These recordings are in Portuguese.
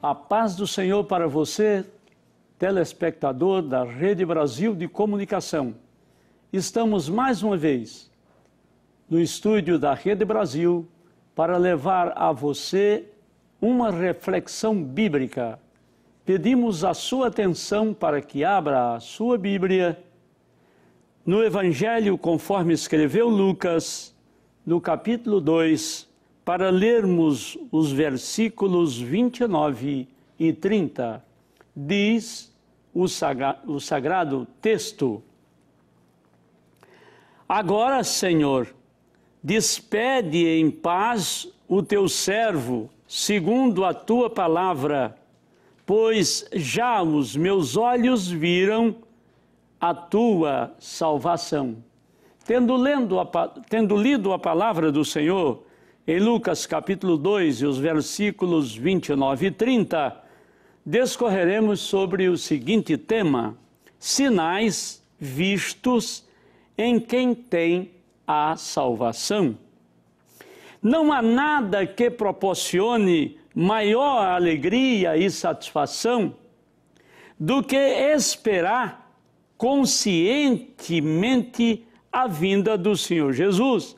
A paz do Senhor para você, telespectador da Rede Brasil de Comunicação. Estamos mais uma vez no estúdio da Rede Brasil para levar a você uma reflexão bíblica. Pedimos a sua atenção para que abra a sua Bíblia no Evangelho conforme escreveu Lucas, no capítulo 2, para lermos os versículos 29 e 30. Diz o sagrado texto: Agora, Senhor, despede em paz o teu servo, segundo a tua palavra, pois já os meus olhos viram a tua salvação. Tendo lido a palavra do Senhor, em Lucas capítulo 2, e os versículos 29 e 30, discorreremos sobre o seguinte tema: sinais vistos em quem tem a salvação. Não há nada que proporcione maior alegria e satisfação do que esperar conscientemente a vinda do Senhor Jesus,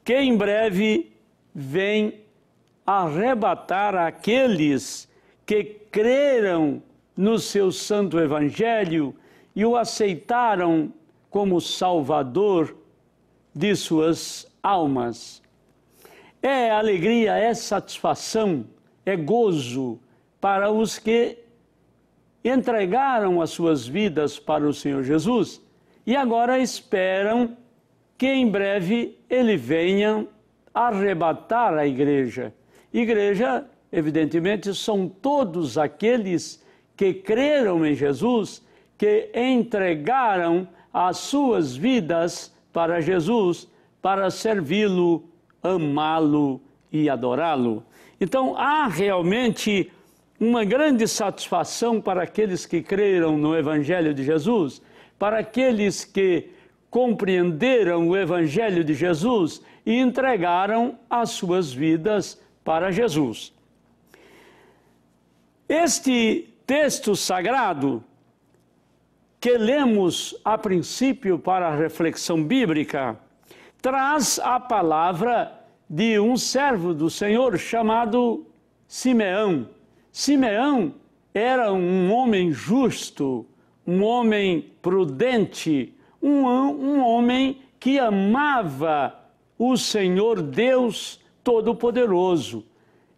que em breve vem arrebatar aqueles que creram no seu santo evangelho e o aceitaram como Salvador de suas almas. É alegria, é satisfação, é gozo para os que entregaram as suas vidas para o Senhor Jesus e agora esperam que em breve Ele venha arrebatar a igreja. Igreja, evidentemente, são todos aqueles que creram em Jesus, que entregaram as suas vidas para Jesus, para servi-lo, amá-lo e adorá-lo. Então, há realmente uma grande satisfação para aqueles que creram no Evangelho de Jesus, para aqueles que compreenderam o Evangelho de Jesus e entregaram as suas vidas para Jesus. Este texto sagrado que lemos a princípio para a reflexão bíblica traz a palavra de um servo do Senhor chamado Simeão. Simeão era um homem justo, um homem prudente, um homem que amava o Senhor Deus Todo-Poderoso.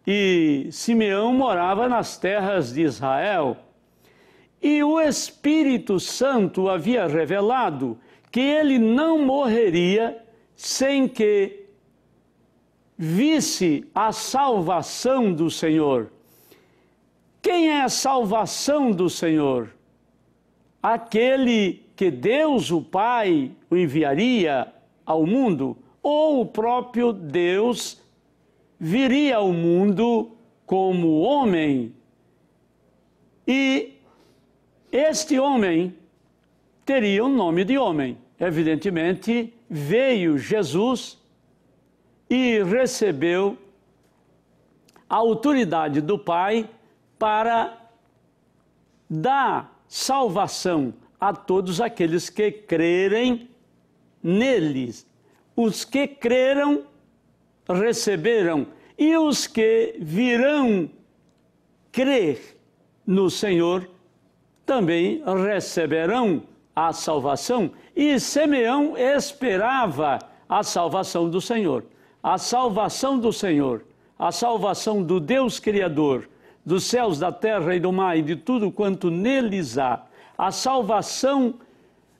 E Simeão morava nas terras de Israel. E o Espírito Santo havia revelado que ele não morreria sem que visse a salvação do Senhor. Quem é a salvação do Senhor? Aquele que Deus, o Pai, o enviaria ao mundo, ou o próprio Deus viria ao mundo como homem. E este homem teria o nome de homem. Evidentemente, veio Jesus e recebeu a autoridade do Pai para dar salvação a todos aqueles que crerem neles. Os que creram, receberam, e os que virão crer no Senhor também receberão a salvação. E Simeão esperava a salvação do Senhor. A salvação do Senhor, a salvação do Deus Criador, dos céus, da terra e do mar e de tudo quanto neles há. A salvação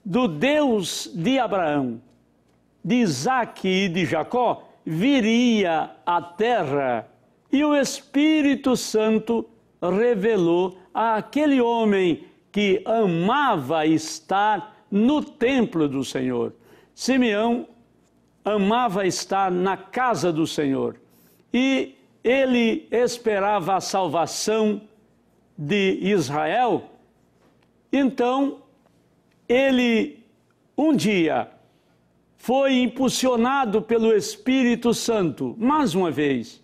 do Deus de Abraão, de Isaque e de Jacó, viria à terra. E o Espírito Santo revelou àquele homem que amava estar no templo do Senhor. Simeão amava estar na casa do Senhor. E ele esperava a salvação de Israel. Então, ele um dia foi impulsionado pelo Espírito Santo, mais uma vez,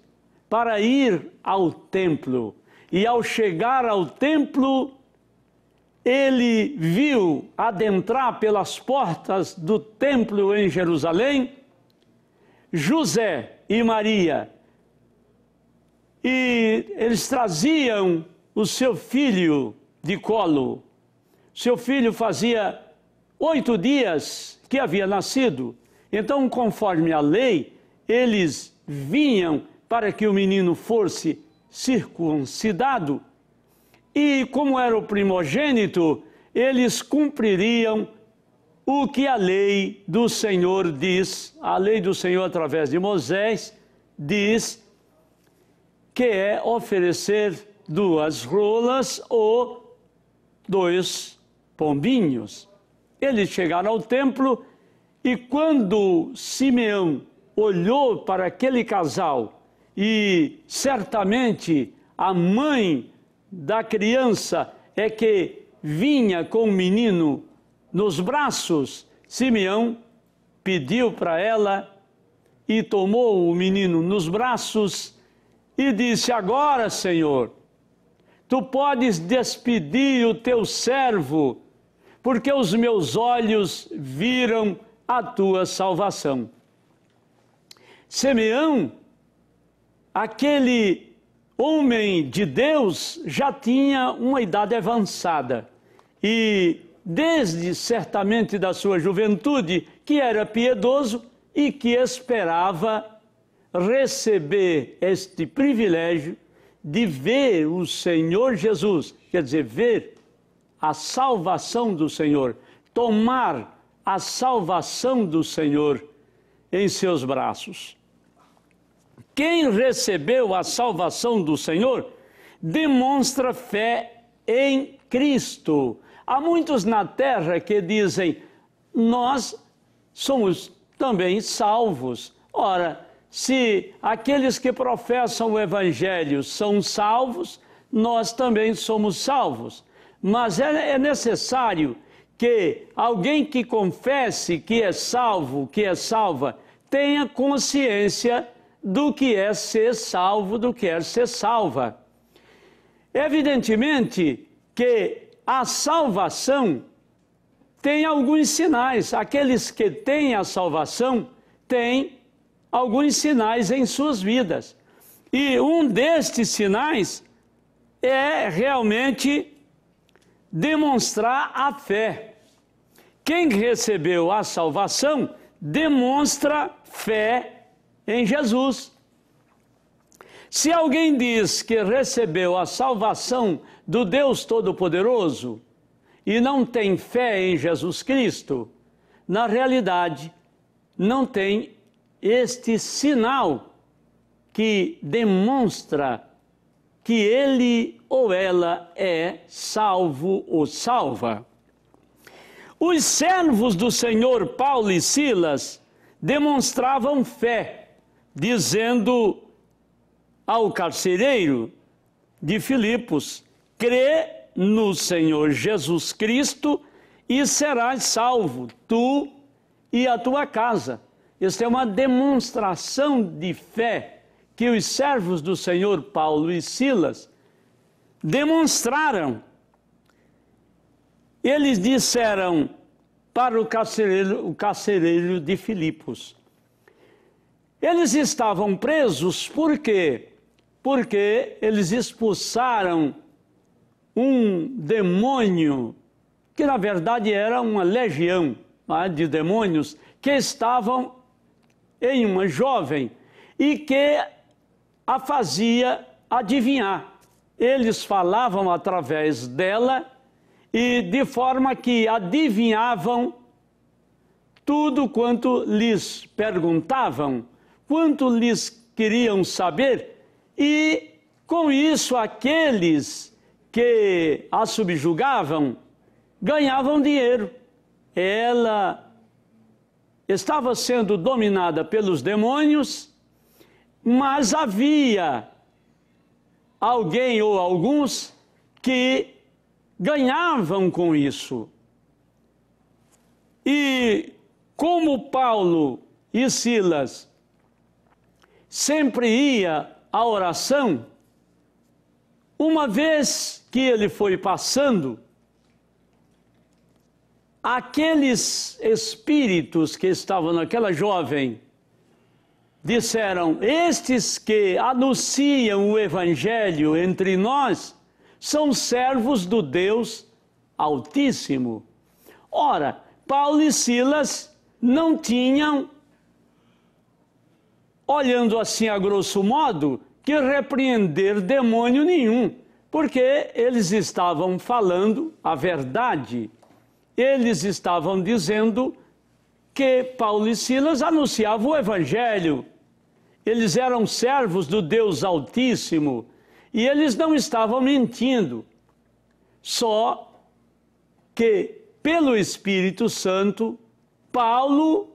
para ir ao templo. e ao chegar ao templo, ele viu adentrar pelas portas do templo em Jerusalém José e Maria, e eles traziam o seu filho de colo. Seu filho fazia 8 dias que havia nascido. Então, conforme a lei, eles vinham para que o menino fosse circuncidado. E como era o primogênito, eles cumpririam o que a lei do Senhor diz. A lei do Senhor, através de Moisés, diz que é oferecer 2 rolas ou 2 pombinhos. Eles chegaram ao templo e quando Simeão olhou para aquele casal, e certamente a mãe da criança é que vinha com o menino nos braços, Simeão pediu para ela e tomou o menino nos braços e disse: agora, Senhor, tu podes despedir o teu servo, porque os meus olhos viram a tua salvação. Simeão, aquele homem de Deus, já tinha uma idade avançada e desde certamente da sua juventude que era piedoso e que esperava receber este privilégio de ver o Senhor Jesus, quer dizer, ver a salvação do Senhor, tomar a salvação do Senhor em seus braços. Quem recebeu a salvação do Senhor demonstra fé em Cristo. Há muitos na terra que dizem: nós somos também salvos. Ora, se aqueles que professam o Evangelho são salvos, nós também somos salvos. Mas é necessário que alguém que confesse que é salvo, que é salva, tenha consciência do que é ser salvo, do que é ser salva. Evidentemente que a salvação tem alguns sinais. Aqueles que têm a salvação têm alguns sinais em suas vidas. E um destes sinais é realmente demonstrar a fé. Quem recebeu a salvação demonstra fé em Jesus. Se alguém diz que recebeu a salvação do Deus Todo-Poderoso e não tem fé em Jesus Cristo, na realidade não tem este sinal que demonstra que ele ou ela é salvo ou salva. Os servos do Senhor Paulo e Silas demonstravam fé, dizendo ao carcereiro de Filipos: crê no Senhor Jesus Cristo e serás salvo, tu e a tua casa. Esta é uma demonstração de fé que os servos do Senhor Paulo e Silas demonstraram. Eles disseram para o carcereiro de Filipos. Eles estavam presos por quê? Porque eles expulsaram um demônio, que na verdade era uma legião de demônios, que estavam em uma jovem e que a fazia adivinhar. Eles falavam através dela e de forma que adivinhavam tudo quanto lhes perguntavam, quanto lhes queriam saber, e com isso aqueles que a subjugavam ganhavam dinheiro. Ela estava sendo dominada pelos demônios, mas havia alguém ou alguns que ganhavam com isso. E como Paulo e Silas sempre ia à oração, Uma vez que ele foi passando, aqueles espíritos que estavam naquela jovem disseram: estes que anunciam o Evangelho entre nós são servos do Deus Altíssimo. Ora, Paulo e Silas não tinham, olhando assim a grosso modo, que repreender demônio nenhum, porque eles estavam falando a verdade. Eles estavam dizendo que Paulo e Silas anunciavam o Evangelho. Eles eram servos do Deus Altíssimo e eles não estavam mentindo. Só que, pelo Espírito Santo, Paulo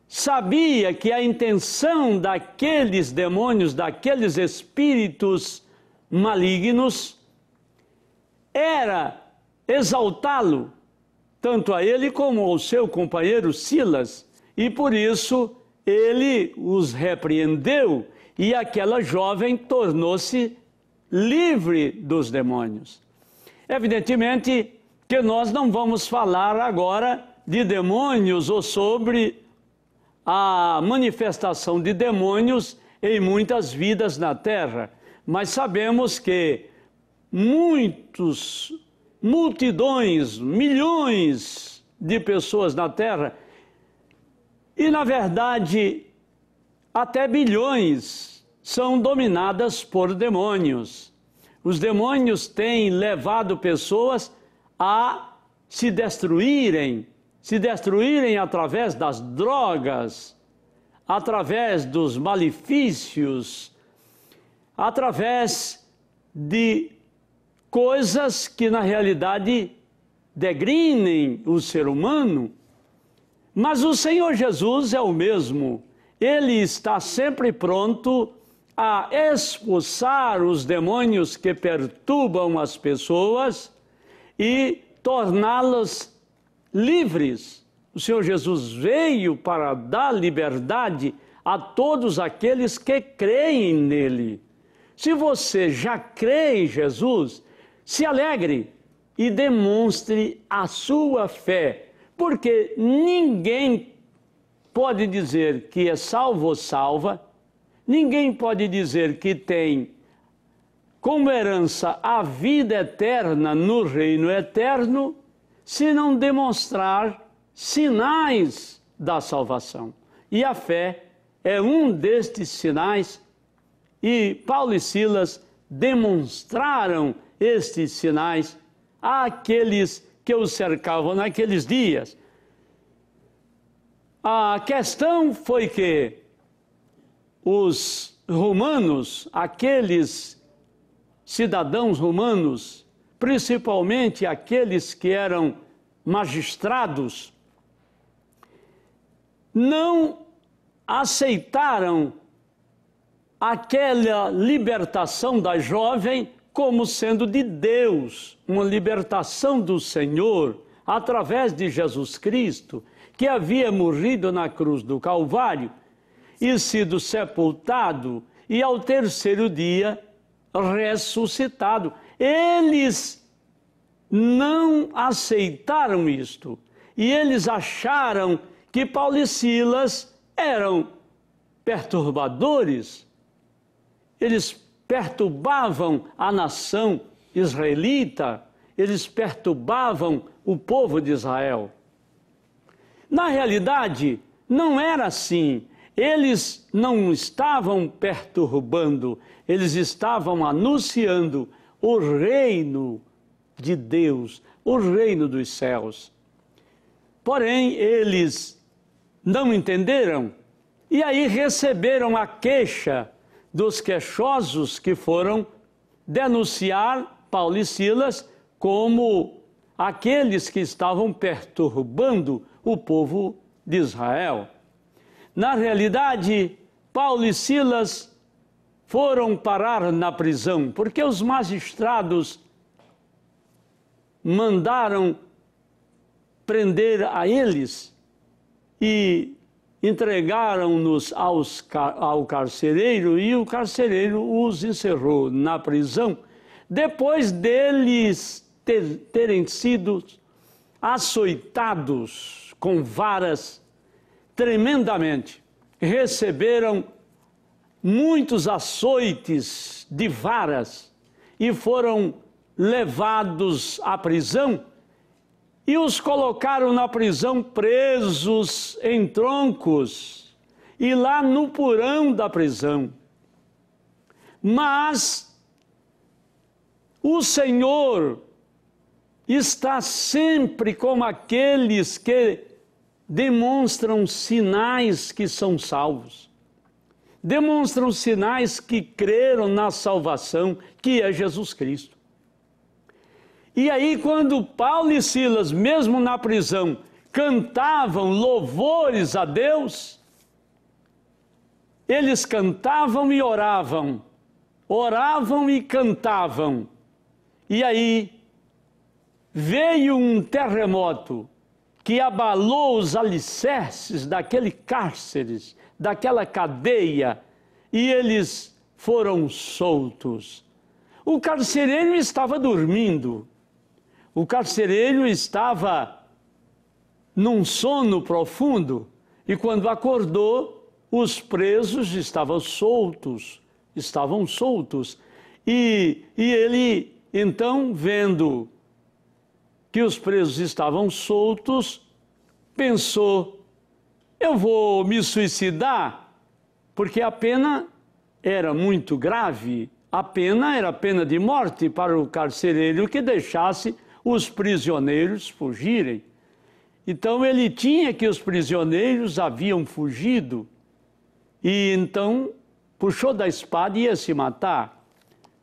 sabia que a intenção daqueles demônios, daqueles espíritos malignos, era exaltá-lo, tanto a ele como ao seu companheiro Silas, e por isso ele os repreendeu e aquela jovem tornou-se livre dos demônios. Evidentemente que nós não vamos falar agora de demônios ou sobre a manifestação de demônios em muitas vidas na terra, mas sabemos que multidões, milhões de pessoas na terra, e na verdade até bilhões, são dominadas por demônios. Os demônios têm levado pessoas a se destruírem através das drogas, através dos malefícios, através de coisas que na realidade degrinem o ser humano. Mas o Senhor Jesus é o mesmo. Ele está sempre pronto a expulsar os demônios que perturbam as pessoas e torná-las livres. O Senhor Jesus veio para dar liberdade a todos aqueles que creem nele. Se você já crê em Jesus, se alegre e demonstre a sua fé, porque ninguém pode dizer que é salvo ou salva, ninguém pode dizer que tem como herança a vida eterna no reino eterno, se não demonstrar sinais da salvação. E a fé é um destes sinais, e Paulo e Silas demonstraram estes sinais àqueles que os cercavam naqueles dias. A questão foi que os romanos, aqueles cidadãos romanos, principalmente aqueles que eram magistrados, não aceitaram aquela libertação da jovem como sendo de Deus, uma libertação do Senhor, através de Jesus Cristo, que havia morrido na cruz do Calvário e sido sepultado, e ao terceiro dia ressuscitado. Eles não aceitaram isto, e eles acharam que Paulo e Silas eram perturbadores. Eles perturbavam a nação israelita, eles perturbavam o povo de Israel. Na realidade, não era assim. Eles não estavam perturbando, eles estavam anunciando o reino de Deus, o reino dos céus. Porém, eles não entenderam e aí receberam a queixa dos queixosos que foram denunciar Paulo e Silas como aqueles que estavam perturbando o povo de Israel. Na realidade, Paulo e Silas foram parar na prisão, porque os magistrados mandaram prender a eles e entregaram-nos ao carcereiro, e o carcereiro os encerrou na prisão, depois deles terem sido açoitados com varas tremendamente, receberam muitos açoites de varas e foram levados à prisão e os colocaram na prisão presos em troncos e lá no porão da prisão. Mas o Senhor está sempre com aqueles que demonstram sinais que são salvos. Demonstram sinais que creram na salvação, que é Jesus Cristo. E aí, quando Paulo e Silas, mesmo na prisão, cantavam louvores a Deus, eles cantavam e oravam e cantavam. E aí veio um terremoto que abalou os alicerces daquele cárcere, daquela cadeia, e eles foram soltos. O carcereiro estava dormindo, o carcereiro estava num sono profundo, e quando acordou, os presos estavam soltos, e ele, então, vendo que os presos estavam soltos, pensou: eu vou me suicidar, porque a pena era muito grave, a pena era a pena de morte para o carcereiro que deixasse os prisioneiros fugirem. Então ele tinha que os prisioneiros haviam fugido, e então puxou da espada e ia se matar.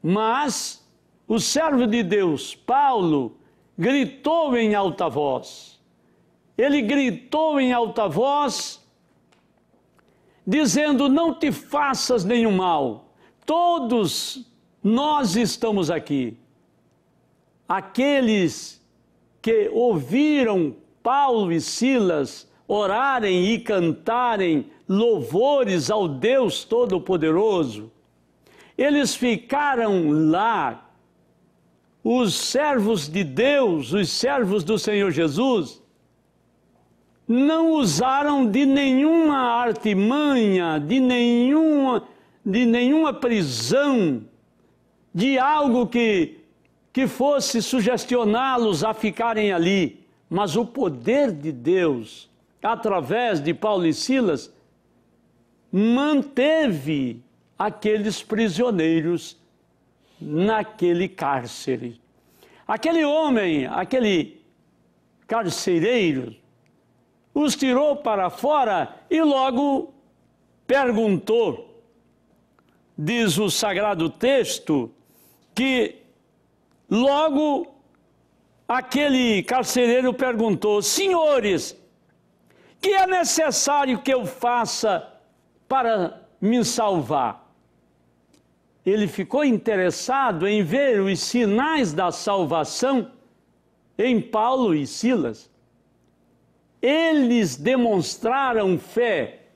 Mas o servo de Deus, Paulo, gritou em alta voz. Ele gritou em alta voz, dizendo: não te faças nenhum mal, todos nós estamos aqui. Aqueles que ouviram Paulo e Silas orarem e cantarem louvores ao Deus Todo-Poderoso, eles ficaram lá. Os servos de Deus, os servos do Senhor Jesus, não usaram de nenhuma artimanha, de nenhuma prisão, de algo que fosse sugestioná-los a ficarem ali. Mas o poder de Deus, através de Paulo e Silas, manteve aqueles prisioneiros naquele cárcere. Aquele homem, aquele carcereiro, os tirou para fora e logo perguntou. Diz o Sagrado Texto que logo aquele carcereiro perguntou: senhores, que é necessário que eu faça para me salvar? Ele ficou interessado em ver os sinais da salvação em Paulo e Silas. Eles demonstraram fé,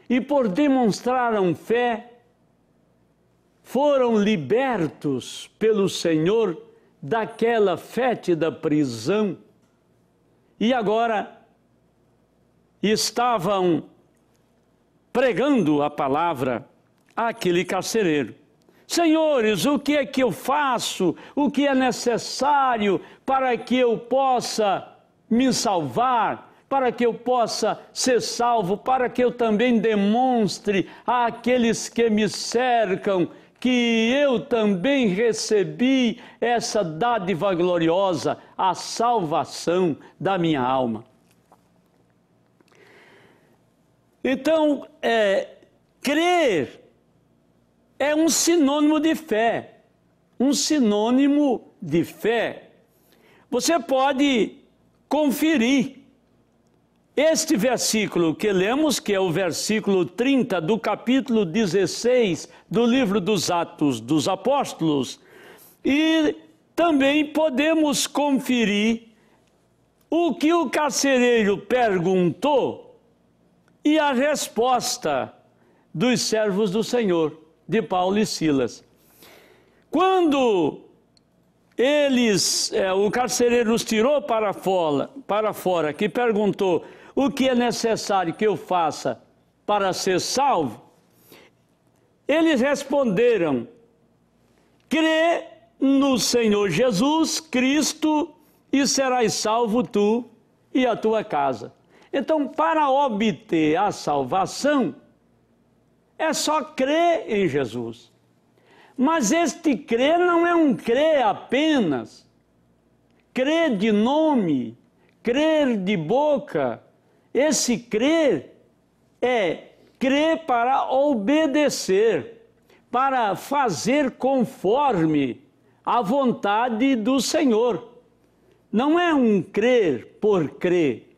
e por demonstraram fé, foram libertos pelo Senhor daquela fétida prisão. E agora estavam pregando a palavra àquele carcereiro. Senhores, o que é que eu faço? O que é necessário para que eu possa me salvar? Para que eu possa ser salvo? Para que eu também demonstre àqueles que me cercam que eu também recebi essa dádiva gloriosa, a salvação da minha alma. Então, crer é um sinônimo de fé, um sinônimo de fé. Você pode conferir este versículo que lemos, que é o versículo 30 do capítulo 16 do livro dos Atos dos Apóstolos, e também podemos conferir o que o carcereiro perguntou e a resposta dos servos do Senhor, de Paulo e Silas. Quando o carcereiro os tirou para fora, que perguntou: o que é necessário que eu faça para ser salvo? Eles responderam: crê no Senhor Jesus Cristo e serás salvo tu e a tua casa. Então, para obter a salvação, é só crer em Jesus. Mas este crer não é um crer apenas, crer de nome, crer de boca. Esse crer é crer para obedecer, para fazer conforme a vontade do Senhor. Não é um crer por crer,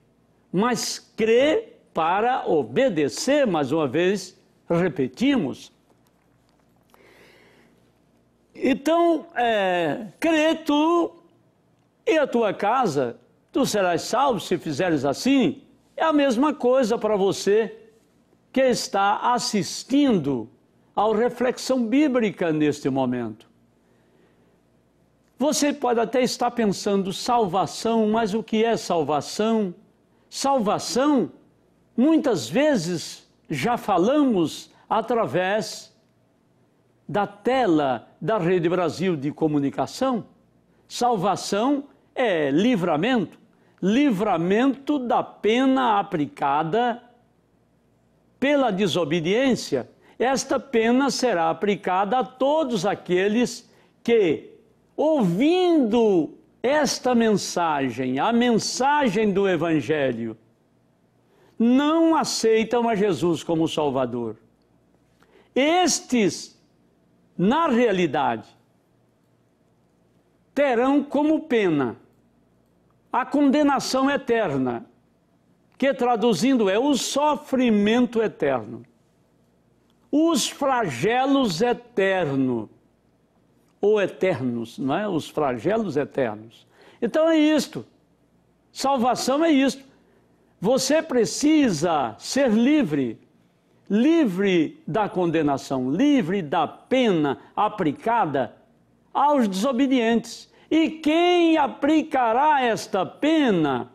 mas crer para obedecer. Mais uma vez, repetimos. Então, crê tu e a tua casa, tu serás salvo se fizeres assim. É a mesma coisa para você que está assistindo à reflexão bíblica neste momento. Você pode até estar pensando salvação, mas o que é salvação? Salvação, muitas vezes já falamos através da tela da Rede Brasil de Comunicação. Salvação é livramento, livramento da pena aplicada pela desobediência. Esta pena será aplicada a todos aqueles que, ouvindo esta mensagem, a mensagem do Evangelho, não aceitam a Jesus como Salvador. Estes, na realidade, terão como pena a condenação eterna, que traduzindo é o sofrimento eterno, os flagelos eternos, ou eternos, não é? Os flagelos eternos. Então é isto. Salvação é isto. Você precisa ser livre, livre da condenação, livre da pena aplicada aos desobedientes. E quem aplicará esta pena?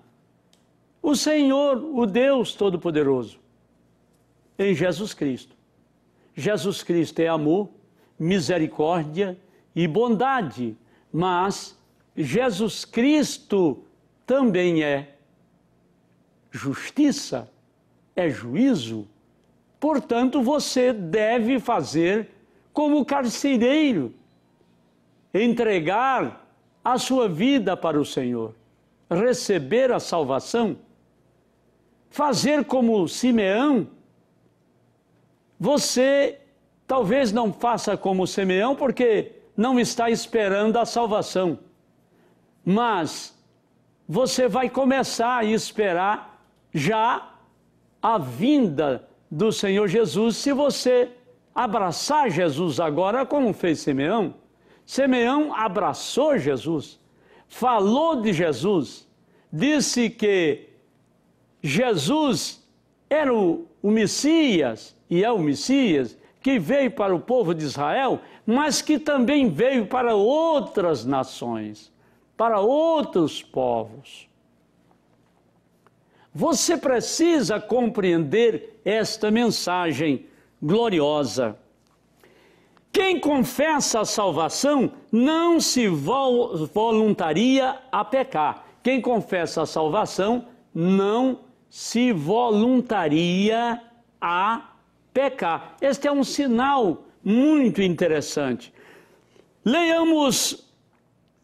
O Senhor, o Deus Todo-Poderoso, em Jesus Cristo. Jesus Cristo é amor, misericórdia e bondade, mas Jesus Cristo também é justiça, é juízo. Portanto, você deve fazer como o carcereiro, entregar a sua vida para o Senhor, receber a salvação, fazer como Simeão. Você talvez não faça como Simeão porque não está esperando a salvação, mas você vai começar a esperar já a vinda do Senhor Jesus se você abraçar Jesus agora, como fez Simeão. Simeão abraçou Jesus, falou de Jesus, disse que Jesus era o Messias, e é o Messias, que veio para o povo de Israel, mas que também veio para outras nações, para outros povos. Você precisa compreender esta mensagem gloriosa. Quem confessa a salvação não se voluntaria a pecar. Quem confessa a salvação não se voluntaria a pecar. Este é um sinal muito interessante. Leiamos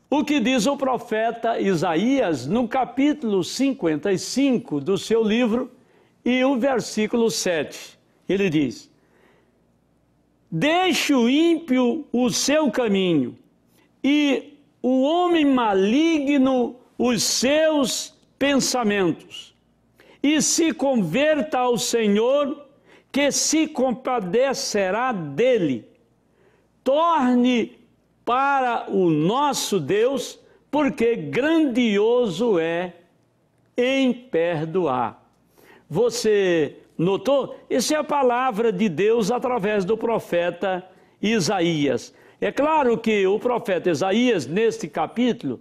o que diz o profeta Isaías no capítulo 55 do seu livro e o versículo 7. Ele diz: deixe o ímpio o seu caminho e o homem maligno os seus pensamentos, e se converta ao Senhor, que se compadecerá dele. Torne para o nosso Deus, porque grandioso é em perdoar. Você notou? Essa é a palavra de Deus através do profeta Isaías. É claro que o profeta Isaías, neste capítulo,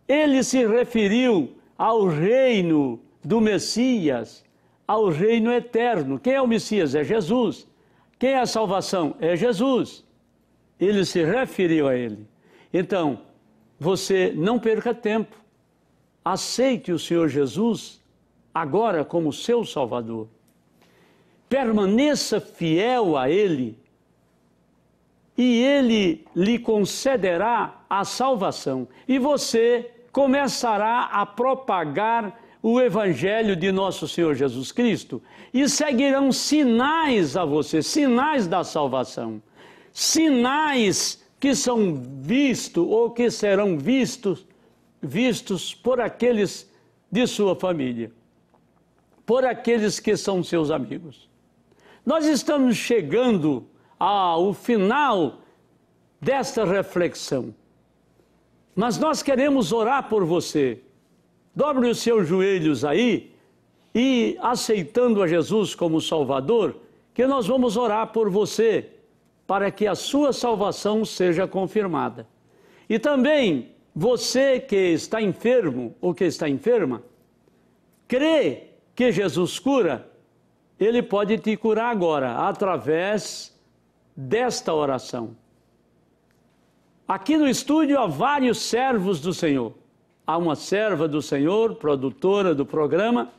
ele se referiu ao reino do Messias, ao reino eterno. Quem é o Messias? É Jesus. Quem é a salvação? É Jesus. Ele se referiu a ele. Então, você não perca tempo. Aceite o Senhor Jesus agora como seu Salvador. Permaneça fiel a Ele e Ele lhe concederá a salvação. E você começará a propagar o Evangelho de nosso Senhor Jesus Cristo e seguirão sinais a você, sinais da salvação, sinais que são vistos ou que serão vistos por aqueles de sua família, por aqueles que são seus amigos. Nós estamos chegando ao final desta reflexão, mas nós queremos orar por você. Dobre os seus joelhos aí e, aceitando a Jesus como Salvador, que nós vamos orar por você, para que a sua salvação seja confirmada. E também, você que está enfermo ou que está enferma, crê que Jesus cura, Ele pode te curar agora, através desta oração. Aqui no estúdio há vários servos do Senhor. Há uma serva do Senhor, produtora do programa,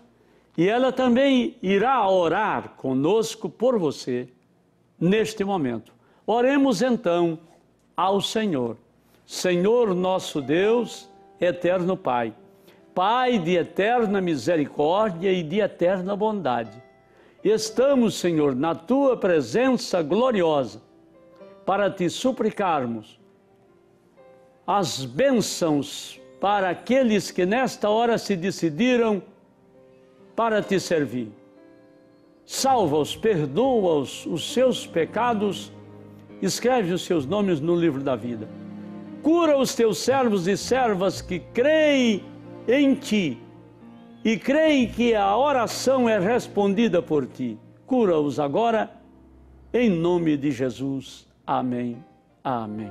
e ela também irá orar conosco por você neste momento. Oremos então ao Senhor. Senhor nosso Deus, eterno Pai, Pai de eterna misericórdia e de eterna bondade, estamos, Senhor, na Tua presença gloriosa para Te suplicarmos as bênçãos para aqueles que nesta hora se decidiram para Te servir. Salva-os, perdoa-os os seus pecados, escreve os seus nomes no livro da vida. Cura os Teus servos e servas que creem em Ti e creem que a oração é respondida por Ti. Cura-os agora, em nome de Jesus. Amém. Amém.